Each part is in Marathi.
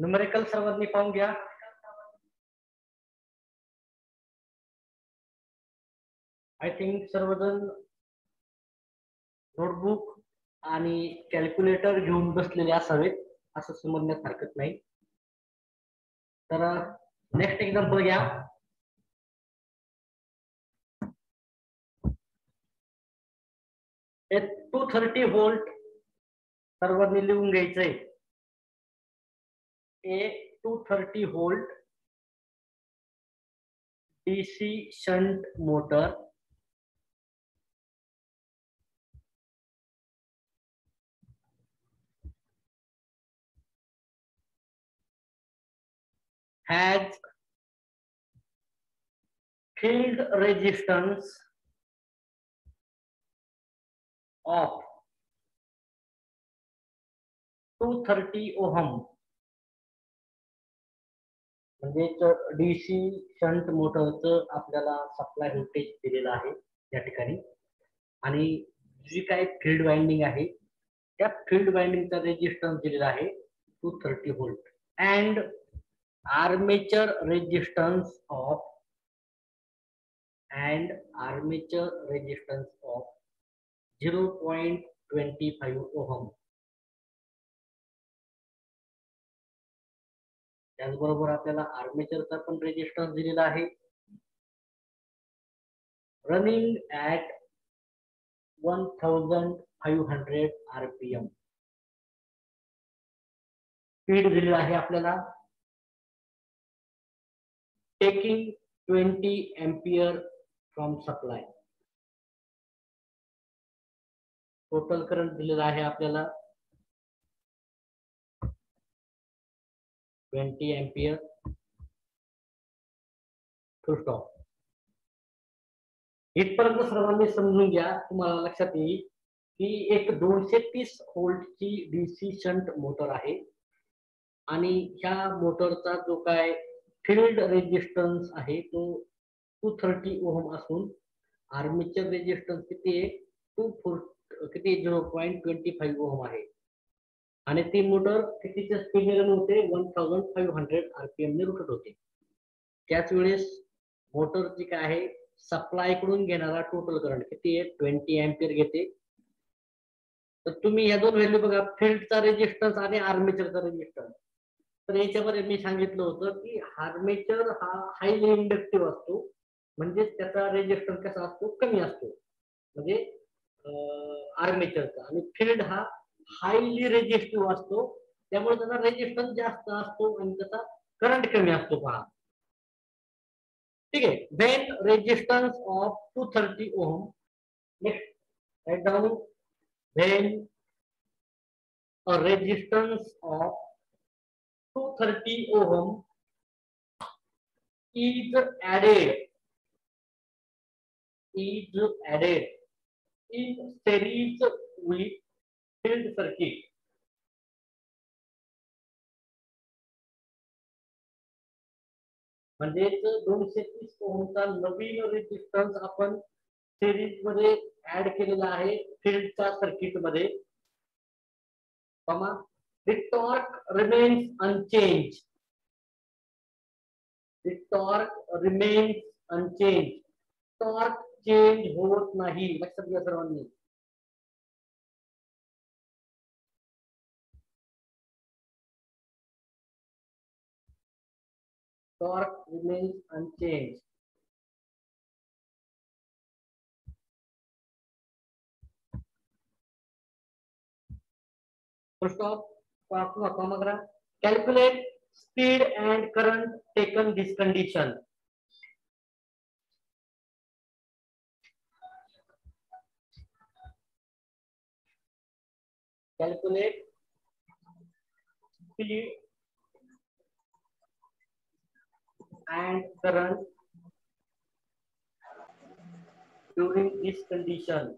न्यूमेरिकल सर्वांनी पाहून घ्या. आय थिंक सर्वजण नोटबुक आणि कॅल्क्युलेटर घेऊन बसलेले असावेत असं समजण्यात हरकत नाही. तर नेक्स्ट एक्झाम्पल घ्या. हे 230 व्होल्ट सर्वांनी लिहून घ्यायचंय. ए 230 volt DC shunt motor has field resistance of 230 ohm. म्हणजे DC शंट मोटरचं आपल्याला सप्लाय व्होल्टेज दिलेलं आहे या ठिकाणी आणि जी काय फील्ड वाइंडिंग आहे त्या फील्ड वाइंडिंगचा रेजिस्टन्स दिलेला आहे 230 volt and armature resistance of 0.25 ohm. त्याचबरोबर आपल्याला आर्मेचरचा पण रेजिस्टन्स दिलेला आहे रनिंग ॲट 1500 RPM. स्पीड दिलेला आहे आपल्याला taking 20 ampere from supply. Total current दिलेला आहे आपल्याला 20 एम्पियर. फुल स्टॉप. इथपर्यंत सर्वांनी समजून घ्या. तुम्हाला लक्षात येईल की एक 230 व्होल्टची DC शंट मोटर आहे आणि ह्या मोटरचा जो काय फील्ड रेजिस्टन्स आहे तो 230 ओहम असून आर्मेचर रेजिस्टन्स किती आहे 0.25 ओहम आहे आणि ती मोटर कितीच्या स्पीडने रन होते 1500 RPM ने रोटेट होते. त्याच वेळेस मोटर जी काय आहे सप्लाय कडून घेणारा टोटल करंट किती आहे 20 एम्पियर घेते. तर तुम्ही या दोन व्हॅल्यू बघा फील्डचा रेजिस्टन्स आणि आर्मेचरचा रेजिस्टन्स. तर याच्यामध्ये मी सांगितलं होतं की आर्मेचर हा हायली इंडक्टिव्ह असतो म्हणजे त्याचा रेजिस्टन्स कसा असतो कमी असतो म्हणजे आर्मेचरचा आणि फील्ड हा हायली रेजिस्टिव्ह असतो त्यामुळे त्याचा रेजिस्टन्स जास्त असतो आणि त्याचा करंट कमी असतो. पहा ठीक आहे. When resistance of 230 ohm. Next write down. When a resistance of 230 ohm is added in series with field circuit. म्हणजे 230 ओहमचा नवीन रेजिस्टन्स आपण सिरीज मध्ये ऍड केलेला आहे फील्डच्या सर्किट मध्ये. The torque remains unchanged. The torque remains unchanged. Torque change होत नाही. लक्षात घ्या सर्वांनी. Torque remains unchanged. Full stop. Calculate speed and current taken this condition. Calculate speed and current during this condition.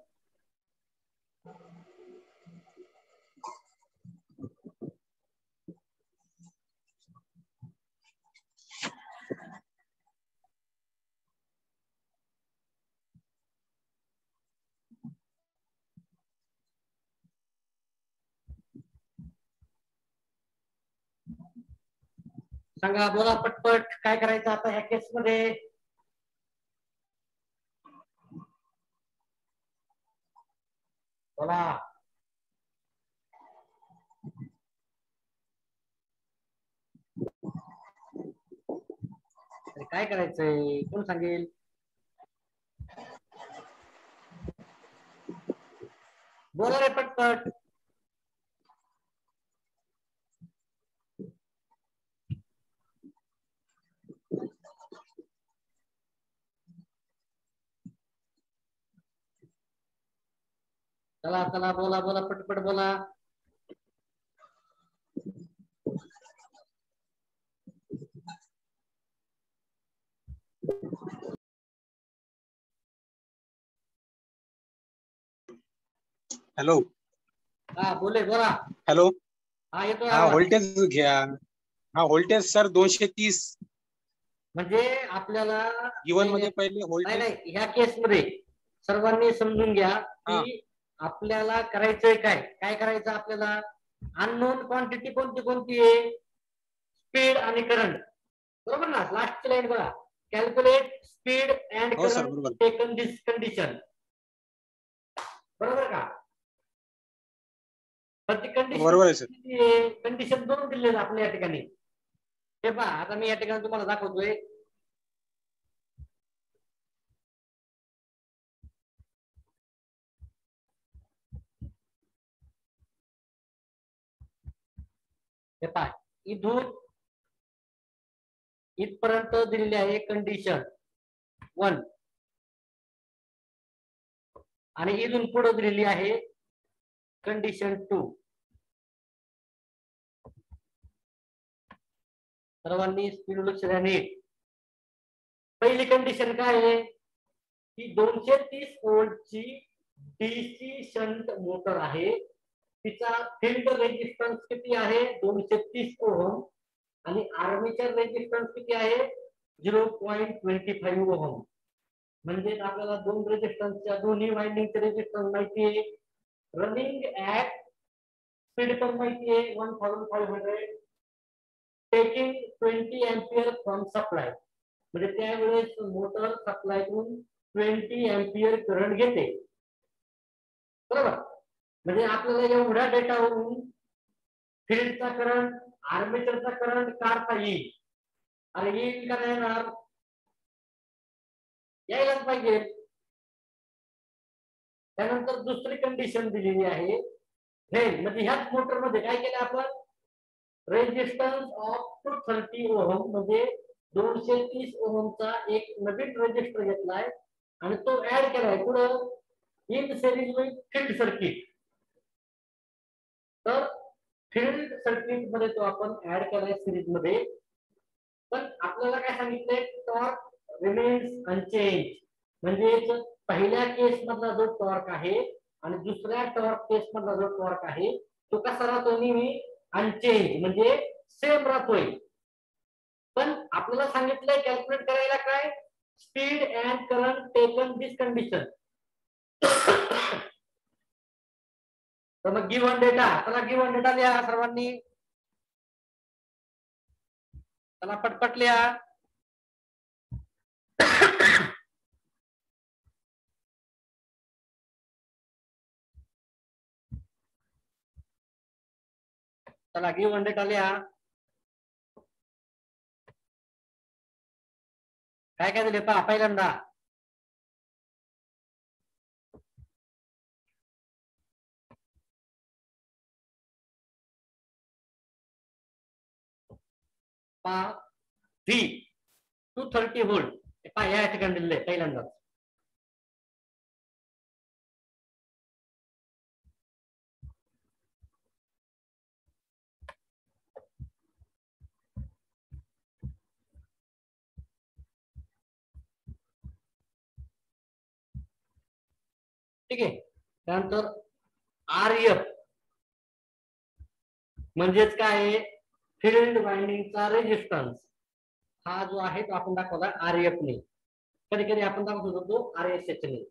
सांगा, बोला पटपट, काय करायचं आता ह्या केस मध्ये? बोला. काय करायचंय, कोण सांगेल? बोला रे पटपट. चला चला, बोला बोला पटपट बोला. हॅलो. हा बोले, बोला. हॅलो. हा येतो. हा व्होल्टेज घ्या. हा व्होल्टेज सर 230. म्हणजे आपल्याला गिवन मध्ये पहिले नाही व्होल्टेज. नाही, ह्या केस मध्ये सर्वांनी समजून घ्या की आपल्याला करायचंय काय. काय करायचं आपल्याला? अननोन क्वांटिटी कोणती कोणती आहे? स्पीड आणि करंट, बरोबर ना? लास्टची लाईन बघा. कॅल्क्युलेट स्पीड अँड हो सर, करंट बरोबर. टेकन दिस कंडिशन, बरोबर का? पण ती बरोबर आहे सर. कंडिशन दोन दिले आपल्या या ठिकाणी. हे पहा, आता मी या ठिकाणी तुम्हाला दाखवतोय. हे पहा, इथून इथपर्यंत दिलेली आहे कंडिशन 1 आणि इथून पुढे दिलेली आहे कंडिशन 2. सर्वांनी स्पीड लक्ष द्या नीट. पहिली कंडिशन काय आहे की 230 व्होल्टची डीसी शंट मोटर आहे. तिचा फील्ड रेजिस्टन्स किती आहे? 230 ओहम. आणि आर्मेचर रेजिस्टन्स किती आहे? 0.25 ओहम. म्हणजे आपल्याला दोन रेजिस्टन्सच्या दोन्ही वाइंडिंगचे रेजिस्टन्स माहिती आहे. रनिंग ऍट स्पीड पण माहिती आहे 1500, टेकिंग 20 एम्पियर फ्रॉम सप्लाय. म्हणजे त्यावेळेस मोटर सप्लायतून 20 एम्पियर करंट घेते, बरोबर? म्हणजे आपल्याला एवढ्या डेटावरून फील्डचा करंट, आर्मेचरचा करंट काढता येईल. आणि येईल का नाही येणार? यायलाच पाहिजे. त्यानंतर दुसरी कंडिशन दिलेली आहे. म्हणजे ह्याच मोटर मध्ये काय केलं आपण? रेजिस्टन्स ऑफ 230 ओहम म्हणजे 230 ओहमचा एक नवीन रेजिस्टर घेतलाय आणि तो ऍड केलाय पुढं in series with field circuit. तर फील्ड सर्किट मध्ये तो आपण ऍड केलाय सिरीज मध्ये. पण आपल्याला काय सांगितलंय? Torque remains unchange. म्हणजे पहिल्या केस मधला जो टॉर्क आहे आणि दुसऱ्या टॉर्क केस मधला जो टॉर्क आहे तो कसा राहतो? नेहमी अनचेंज, म्हणजे सेम राहतोय. पण आपल्याला सांगितलंय कॅल्क्युलेट करायला काय? Speed and current taken this condition. तर मग गिव्हन डेटा, चला गिव्हन डेटा लिहा सर्वांनी. चला पटपट लिहा. चला गिव्हन डेटा लिहा. काय काय दिले पहा पहिल्यांदा. व्ही 230 व्होल्ट पहा या ठिकाणी दिले पहिल्यांदा. ठीक आहे. त्यानंतर आरएफ म्हणजेच काय? फील्ड वाइंडिंगचा रेजिस्टन्स. हा जो आहे तो आपण दाखवला आरएफ ने. कधी कधी आपण दाखवतो तो आरएसएच ने.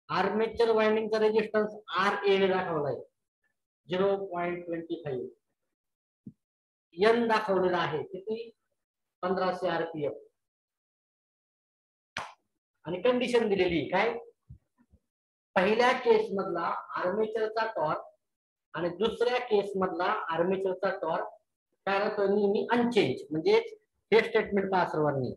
आर्मेचर वाइंडिंगचा रेजिस्टन्स आरए ने दाखवलाय 0.25. एन दाखवलेला आहे किती? 1500 आरपीएम आणि कंडिशन दिलेली काय, पहिल्या केस मधला आर्मेचरचा टॉर्क आणि दुसऱ्या केस मधला आर्मेचरचा टॉर्क काय राहतो नेहमी अनचेंज, म्हणजे हे स्टेटमेंट पहा सर्वांनी.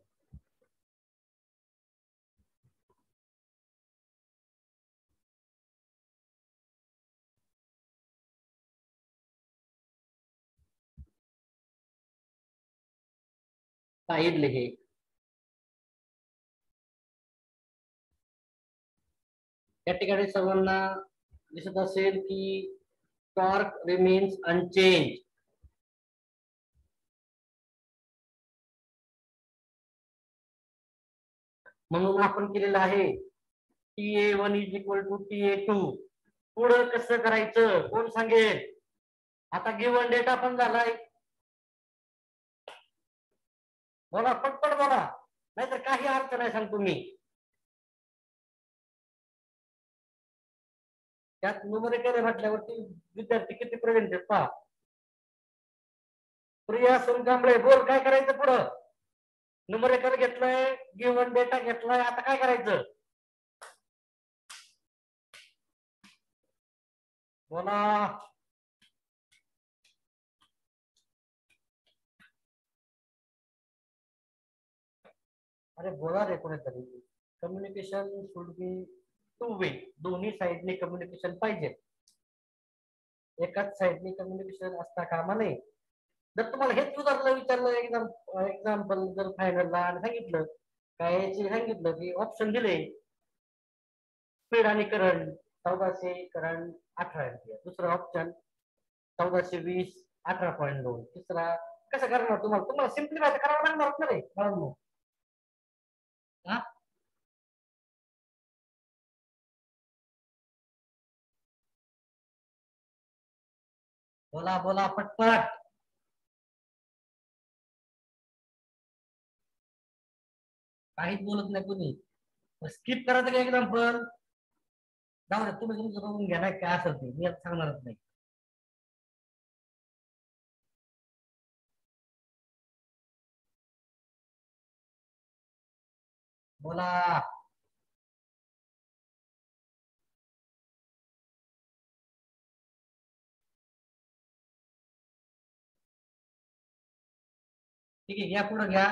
पाहिलं हे या ठिकाणी सर्वांना दिसत असेल की टॉर्क रिमेन्स अनचेंज. म्हणून आपण केलेलं आहे TA1 is equal to TA2. पुढं कसं करायचं कोण सांगेल? आता गिव्हन डेटा पण झालाय, बोला पटपट बोला, नाहीतर काही अर्थ नाही सांगतो मी. त्यात न्यूमरिकल म्हटल्यावरती विद्यार्थी किती प्रवीण आहेत पहा. प्रिया सुनकांबळे बोल, काय करायचं पुढं? न्यूमरिकल घेतलंय, गिव्हन डेटा घेतलाय, आता काय करायचं बोला. अरे बोला रे कोणीतरी. Communication should be two way, दोन्ही साइडने कम्युनिकेशन पाहिजे, एकाच साइडने कम्युनिकेशन असता कामा नये. जर तुम्हाला हेच उदाहरण विचारलं एक्झाम्पल जर फायनलला आणि सांगितलं काय सांगितलं की ऑप्शन दिले स्पीड आणि करंट 1400 करंट 18 एम्पियर, दुसरा ऑप्शन 1420 18.2, तिसरा कसं करणार तुम्हाला? तुम्हाला सिम्प्लिफाय करावं लागणार ना रे बाळांनो. बोला बोला पटपट. काहीच बोलत नाही कोणी. स्किप करायचं का एक्झाम्पल? जाऊ दे, तुम्ही तुमचं बघून घ्या, नाही काय असेल ते मी आता सांगणारच नाही. बोला. ठीक आहे, घ्या पुढे घ्या.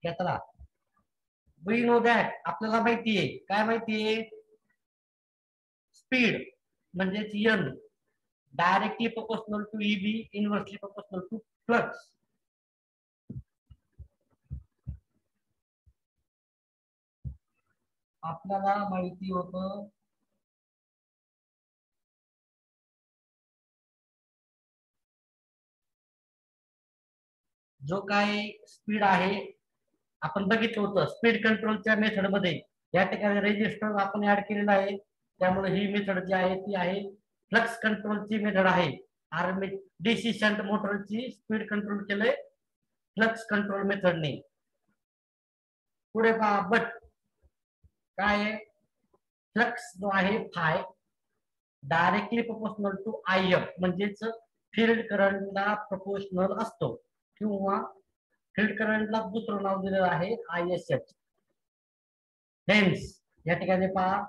चला, वी नो दॅट, आपल्याला माहितीये. काय माहितीये? स्पीड म्हणजेच N directly proportional to EB, inversely proportional to flux. आपल्याला माहिती होतं जो काय स्पीड आहे आपण बघितलं होतं स्पीड कंट्रोलच्या मेथड मध्ये. या ठिकाणी रेजिस्टर आपण ऍड केलेला आहे, त्यामुळे ही मेथड जी आहे ती आहे फ्लक्स कंट्रोलची मेथड आहे. आर्मी डीसी शंट मोटरची स्पीड कंट्रोल केलंय फ्लक्स कंट्रोल मेथडने. पुढे पहा, बट काय फ्लक्स जो आहे phi directly proportional to IF, म्हणजेच फील्ड करंटला प्रोपोर्शनल असतो, किंवा फील्ड करंटला दुसरं नाव दिलेलं आहे ISH. हेन्स या ठिकाणी पहा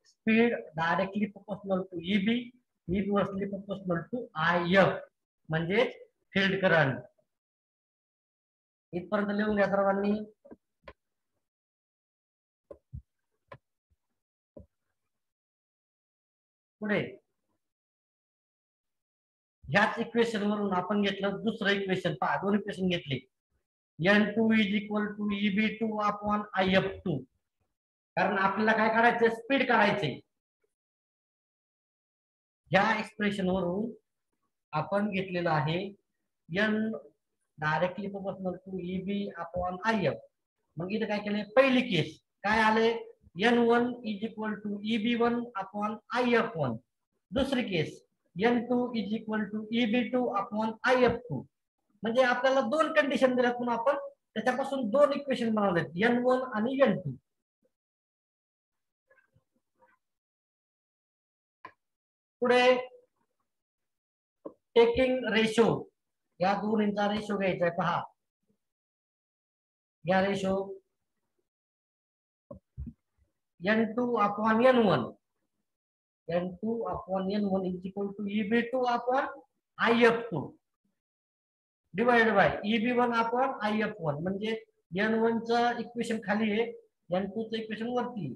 speed directly proportional to EB, inversely proportional to IF म्हणजे फील्ड करंट. इथपर्यंत लिहून घ्या सर्वांनी. पुढे ह्याच इक्वेशन वरून आपण घेतलं दुसरं इक्वेशन. पहा, दोन इक्वेशन घेतले. N2 is equal to EB2 upon IF2, कारण आपल्याला काय करायचं? स्पीड काढायचे. ह्या एक्सप्रेशन वरून आपण घेतलेलं आहे N directly proportional to EB upon IF. मग इथे काय केले? पहिली केस काय आले? N1 is equal to EB1 upon IF1. दुसरी case N2 is equal to EB2 upon IF2. म्हणजे आपल्याला दोन कंडिशन दिल्यात म्हणून आपण त्याच्यापासून दोन इक्वेशन बनवलेत, N1 आणि N2. पुढे टेकिंग रेशो या दोन्हींचा रेशो घ्यायचा आहे. पहा या ratio N2/N1 N2/N1 is equal to EB2/IF2 divided by EB1/IF1 म्हणजे N1 चं इक्वेशन खाली आहे, N2 चं इक्वेशन वरती आहे.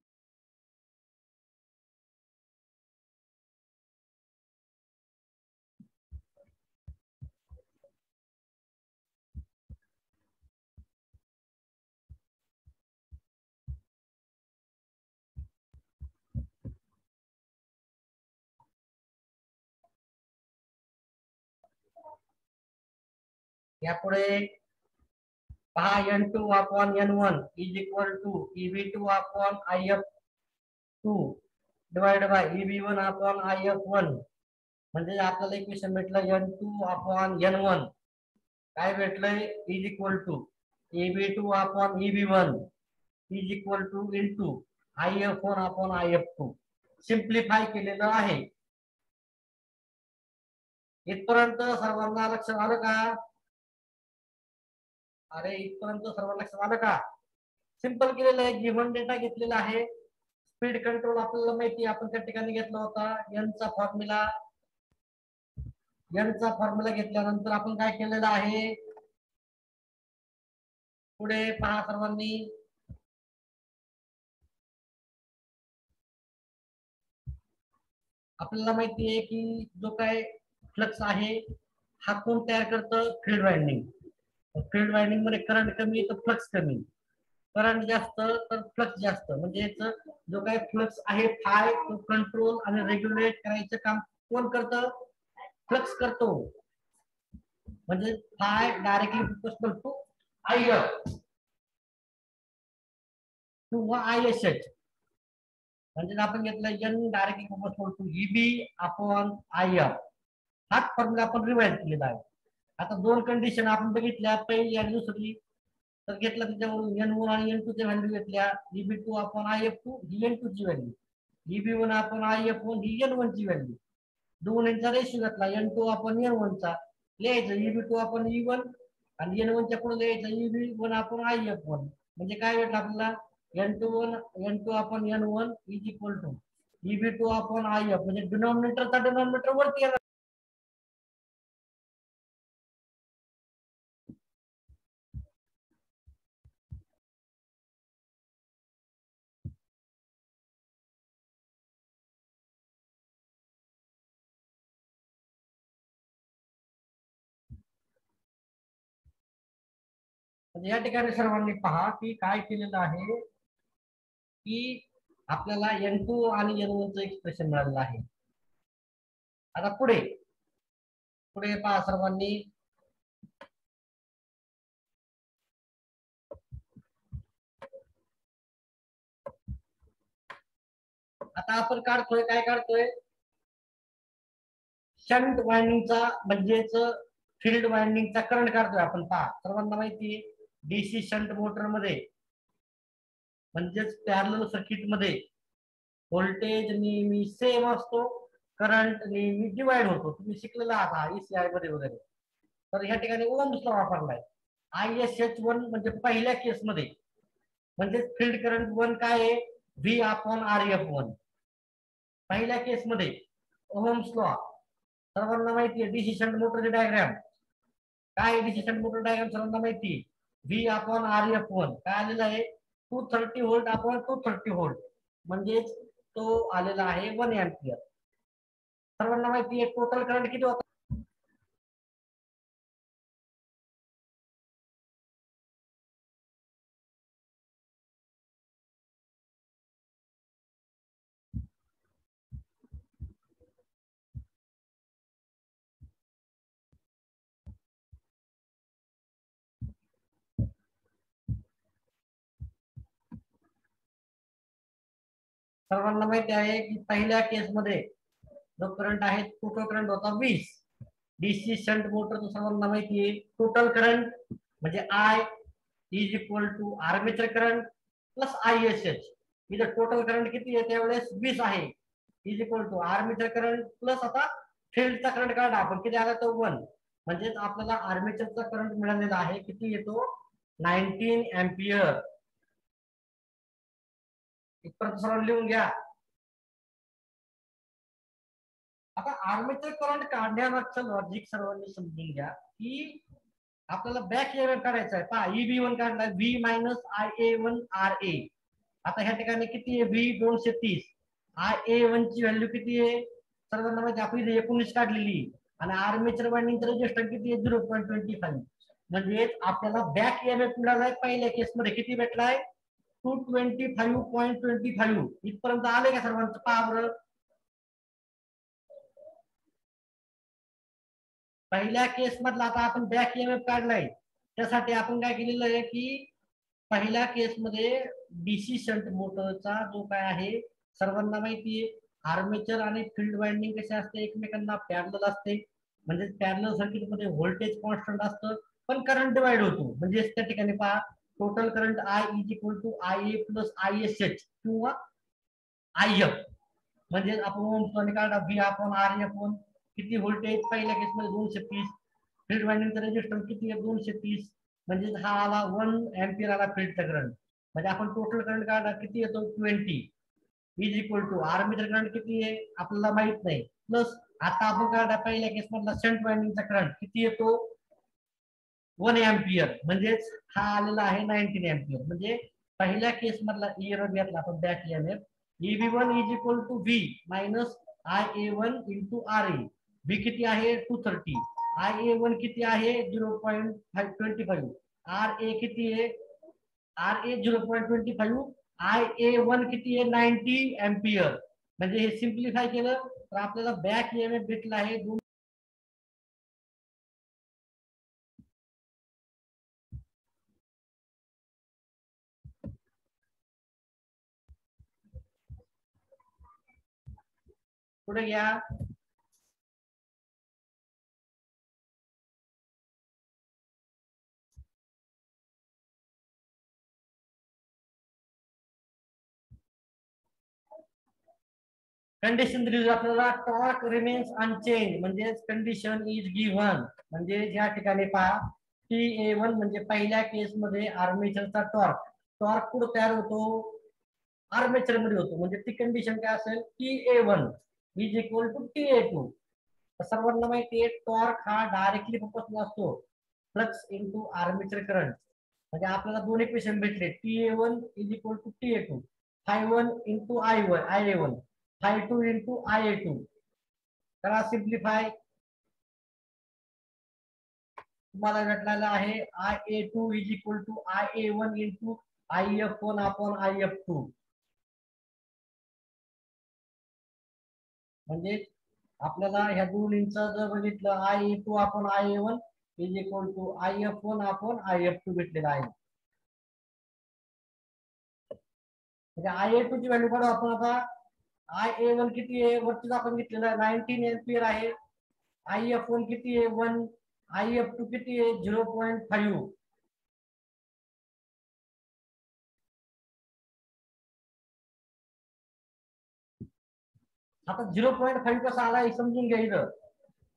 यापुढे पहा N2/N1 is equal to EB2/IF2 divided by EB1/IF1 म्हणजे आपल्याला इक्वेशन भेटलं N2/N1 काय भेटलंय is equal to EB2/EB1 is equal to into IF1/IF2 simplify केलेलं आहे. इथपर्यंत सर्वांना लक्षात आलं का? अरे इथपर्यंत सर्वांना लक्षात आलं का? सिंपल केलेलं आहे. गिव्हन डेटा घेतलेला आहे. स्पीड कंट्रोल आपल्याला माहिती आपण त्या ठिकाणी घेतला होता. n चा फॉर्म्युला घेतल्यानंतर आपण काय केलेलं आहे, पुढे पहा सर्वांनी, आपल्याला माहिती आहे की जो काय फ्लक्स आहे हा कोण तयार करतं? Field winding. फील्ड वाइंडिंग मध्ये करंट कमी तर फ्लक्स कमी, करंट जास्त तर फ्लक्स जास्त. म्हणजे जो काही फ्लक्स आहे फाय तो कंट्रोल आणि रेग्युलेट करायचं काम कोण करतं? फ्लक्स करतो. म्हणजे phi directly proportional to IF किंवा ISH. म्हणजे आपण घेतलं N directly proportional to EB/IF. हाच फॉर्म्युला आपण रिवाइज केलेला आहे. आता दोन कंडिशन आपण बघितल्या, पहिली आणि दुसरी. तर घेतला त्याच्यावरून N1 आणि N2 च्या व्हॅल्यू घेतल्या. EB2/IF2 ही N2 ची व्हॅल्यू, EB1/IF1 ही N1 ची व्हॅल्यू. दोन्हींचा रेशो घेतला N2/N1 चा, लिहायचं EB2/E1 आणि N1 च्या पुढे लिहायचं EB1/IF1. म्हणजे काय भेटलं आपल्याला? N2/N1 is equal to EB2/IF. म्हणजे डिनॉमिनेटरचा डिनॉमिनेटर वरती येणार. या ठिकाणी सर्वांनी पहा की काय केलेलं आहे की आपल्याला N2 आणि N1 चं एक्सप्रेशन मिळालेलं आहे. आता पुढे पहा सर्वांनी, आता आपण काढतोय काय काढतोय? शंट वाइंडिंगचा म्हणजेच फील्ड वाइंडिंगचा करंट काढतोय आपण. पहा सर्वांना माहिती आहे डीसी शंट मोटर मध्ये म्हणजेच पॅरलल सर्किट मध्ये व्होल्टेज नेहमी सेम असतो, करंट नेहमी डिवाइड होतो. तुम्ही शिकलेला आहात ECI मध्ये वगैरे. तर ह्या ठिकाणी ओहम्स लॉ वापरलाय. ISH1 म्हणजे पहिल्या केस मध्ये म्हणजे फील्ड करंट 1 काय आहे? V/RF1. पहिल्या केस मध्ये ओहम्स लॉ सर्वांना माहिती आहे. डीसी शंट मोटरचे डायग्राम काय? डीसी शंट मोटर डायग्राम सर्वांना माहिती आहे. V/RF1 काय आलेला आहे? 230 व्होल्ट अपॉन 230 व्होल्ट म्हणजेच तो आलेला आहे 1 एंपियर. सर्वांना माहिती आहे टोटल करंट किती होता? सर्वांना माहिती आहे की पहिल्या केस मध्ये जो करंट आहे टोटल करंट होता 20. डीसी शंट मोटर सर्वांना माहिती आहे टोटल करंट म्हणजे I is equal to armature current plus ISH. इथं टोटल करंट किती आहे त्यावेळेस 20 आहे, is equal to armature current plus आता फील्डचा करंट काढा आपण, किती आला तो 1. म्हणजेच आपल्याला आर्मेचरचा करंट मिळालेला आहे, किती येतो 19 एम्पियर. इथपर्यंत सर्व लिहून घ्या. आता आर्मेचर करंट काढण्यामागचं लॉजिक सर्वांनी समजून घ्या की आपल्याला बॅक ईएमएफ काढायचा आहे. पहा EB1 काढलाय, V मायनस IA1 RA. आता ह्या ठिकाणी किती आहे, V 230, IA1 ची व्हॅल्यू किती आहे सर्वांना माहिती, आपण 19 काढलेली, आणि आर्मेचर वाइंडिंगचं रेजिस्टन्स किती आहे 0.25. म्हणजे आपल्याला बॅक ईएमएफ मिळालाय पहिल्या केसमध्ये, किती भेटलाय 225.25. इथपर्यंत आले का सर्वांचं? पहा बरं, पहिल्या केस मधला आता आपण बॅक ईएमएफ काढलाय, त्यासाठी आपण काय केलेलं आहे की पहिल्या केसमध्ये डीसी शंट मोटरचा जो काय आहे सर्वांना माहिती आहे, आर्मेचर आणि फील्ड वाइंडिंग कसे असते, एकमेकांना पॅरलल असते. म्हणजे पॅरलल सर्किट मध्ये व्होल्टेज कॉन्स्टंट असतं, पण करंट डिवाइड होतो. म्हणजे त्या ठिकाणी पहा, total current I is equal to IA plus ISH किंवा IF. म्हणजे आपण ओम्स काढा V आपण RF किती व्होल्टेज पहिल्या केसमध्ये 230, फील्ड वाइंडिंगचा रेजिस्टन्स किती आहे 230, म्हणजे हा आला 1 एम्पियर आला फील्डचा करंट. म्हणजे आपण टोटल करंट काढला किती येतो 20 is equal to armature current किती आहे आपल्याला माहित नाही, प्लस आता आपण काढला पहिल्या केस मधला शंट वाइंडिंगचा करंट किती येतो 1 एम्पियर, म्हणजेच हा आलेला आहे 19 एम्पियर. म्हणजे पहिल्या केस मधला ईएमएफ घेतला आपण back EMF, EB1 is equal to V minus IA1 into RA. V किती आहे 230, IA1 किती आहे 0.25, RA किती आहे RA 0.25, IA1 किती आहे 90 एम्पियर. म्हणजे हे सिम्प्लिफाय केलं तर आपल्याला बॅक ईएमएफ भेटला आहे पुढे घ्या. कंडिशन दिली आपल्याला, टॉर्क रिमेन्स अनचेंज, म्हणजे कंडिशन इज गिव्हन. म्हणजे या ठिकाणी पहा TA1 म्हणजे पहिल्या केस मध्ये आर्मेचरचा टॉर्क कुठे तयार होतो आर्मेचर मध्ये होतो. म्हणजे ती कंडिशन काय असेल TA1 is equal to TA2. सर्वांना माहिती आहे टॉर्क हा डायरेक्टली प्रोपोर्शनल असतो फ्लक्स इंटू आर्मेचर करंट. म्हणजे आपल्याला दोन इक्वेशन भेटले, TA1 is equal to TA2, Φ1 into IA1, Φ2 into IA2. करा सिम्प्लिफाय, तुम्हाला भेटलेला आहे IA2 is equal to IA1 into IF1 upon IF2. म्हणजे आपल्याला ह्या दोन्हींचं जर बघितलं IA2 upon IA1 is equal to IF1 upon IF2 भेटलेला आहे. म्हणजे IA2 ची व्हॅल्यू काढू आपण आता. IA1 किती आहे वरतीच आपण घेतलेला आहे 19 एम्पियर आहे, IF1 किती आहे 1, IF2 किती आहे 0.5. आता 0.5 कसा आला हे समजून घ्या. इथं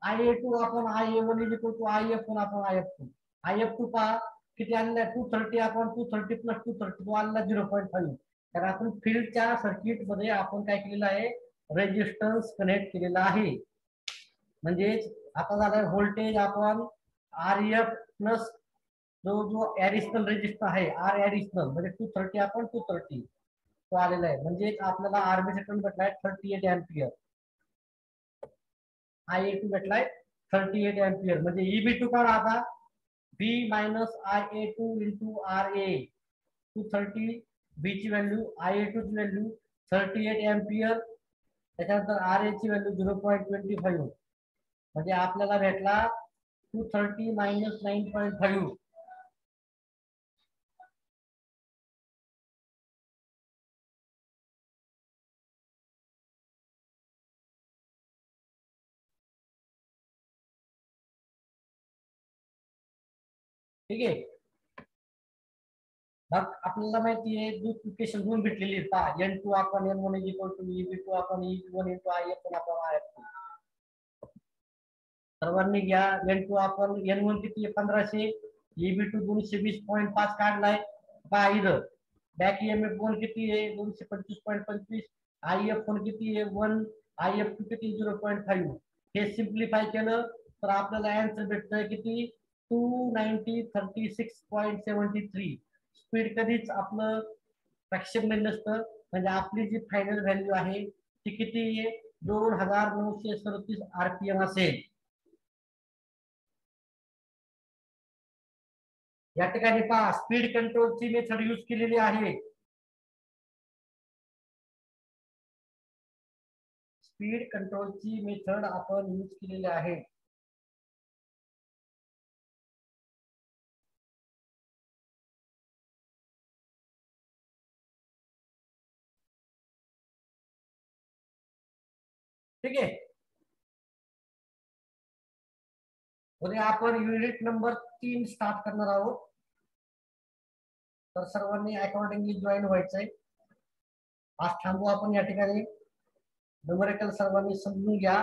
IA2 आपण IA1 is equal to IF1 आपण IF2. IF2 पहा किती आणलाय 230 आपण 230 प्लस 230 तो आणला 0.5. तर आपण फील्डच्या सर्किट मध्ये आपण काय केलेलं आहे रेजिस्टन्स कनेक्ट केलेला आहे. म्हणजेच आता झालाय व्होल्टेज आपण RF प्लस जो ऍडिशनल रेजिस्टर आहे R ऍडिशनल म्हणजे 230 आपण 230 तो आलेला आहे. म्हणजे आपल्याला आर्मेचर करंट भेटलाय 38 एम्पियर, IA2 भेटलाय 38 एम्पियर. म्हणजे EB2 काढा आता, V minus IA2 into RA 230, V ची व्हॅल्यू IA2 ची व्हॅल्यू 38 एम्पियर, त्याच्यानंतर RA ची व्हॅल्यू 0.25. म्हणजे आपल्याला भेटला 230 मायनस 9.5. ठीक आहे. मग आपल्याला माहिती आहे इक्वेशन दोन भेटलेली आहेत, N2 आपण N1 is equal to EB2 आपण EB1 इंटू IF1 आपण IF2. सर्वांनी घ्या. N2 आपण N1 किती आहे 1500, EB2 220.5 काढलाय पहा इथं. बॅक EMF 1 किती आहे 225.25, IF 1 किती आहे 1, IF2 किती 0.5. हे सिम्प्लिफाय केलं तर आपल्याला आन्सर भेटतोय किती 29036.73. स्पीड कधीच आपलं फ्रॅक्शन मध्ये नसतं. म्हणजे आपली जी फायनल व्हॅल्यू आहे ती किती आहे 2937 RPM असेल. या ठिकाणी पहा स्पीड कंट्रोलची मेथड यूज केलेली आहे. स्पीड कंट्रोलची मेथड आपण यूज केलेली आहे. ठीक आहे. उद्या आपण युनिट नंबर 3 स्टार्ट करणार आहोत. तर सर्वांनी अकॉर्डिंगली जॉईन व्हायचंय. आज थांबू आपण या ठिकाणी. न्यूमेरिकल सर्वांनी समजून घ्या,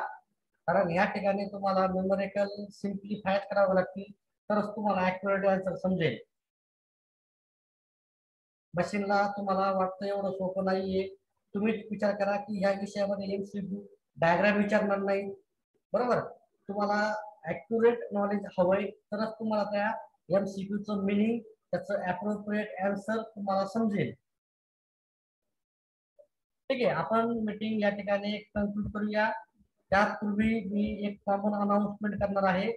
कारण या ठिकाणी तुम्हाला न्यूमेरिकल सिम्प्लिफाय करावं लागतील तरच तुम्हाला ऍक्युरेट आन्सर समजेल. मशीनला तुम्हाला वाटतं एवढं सोपं नाहीये. तुम्ही विचार करा की ह्या विषयामध्ये MCQ डायग्राम विचारणार नाही, बरोबर. तुम्हाला ऍक्युरेट नॉलेज हवंय तरच तुम्हाला त्या MCQ चं मिनिंग, त्याचं अप्रोप्रिएट आन्सर तुम्हाला समजेल. ठीक आहे. आपण मीटिंग या ठिकाणी कन्क्लूड करूया. त्यापूर्वी मी एक कॉमन अनाउन्समेंट करणार आहे.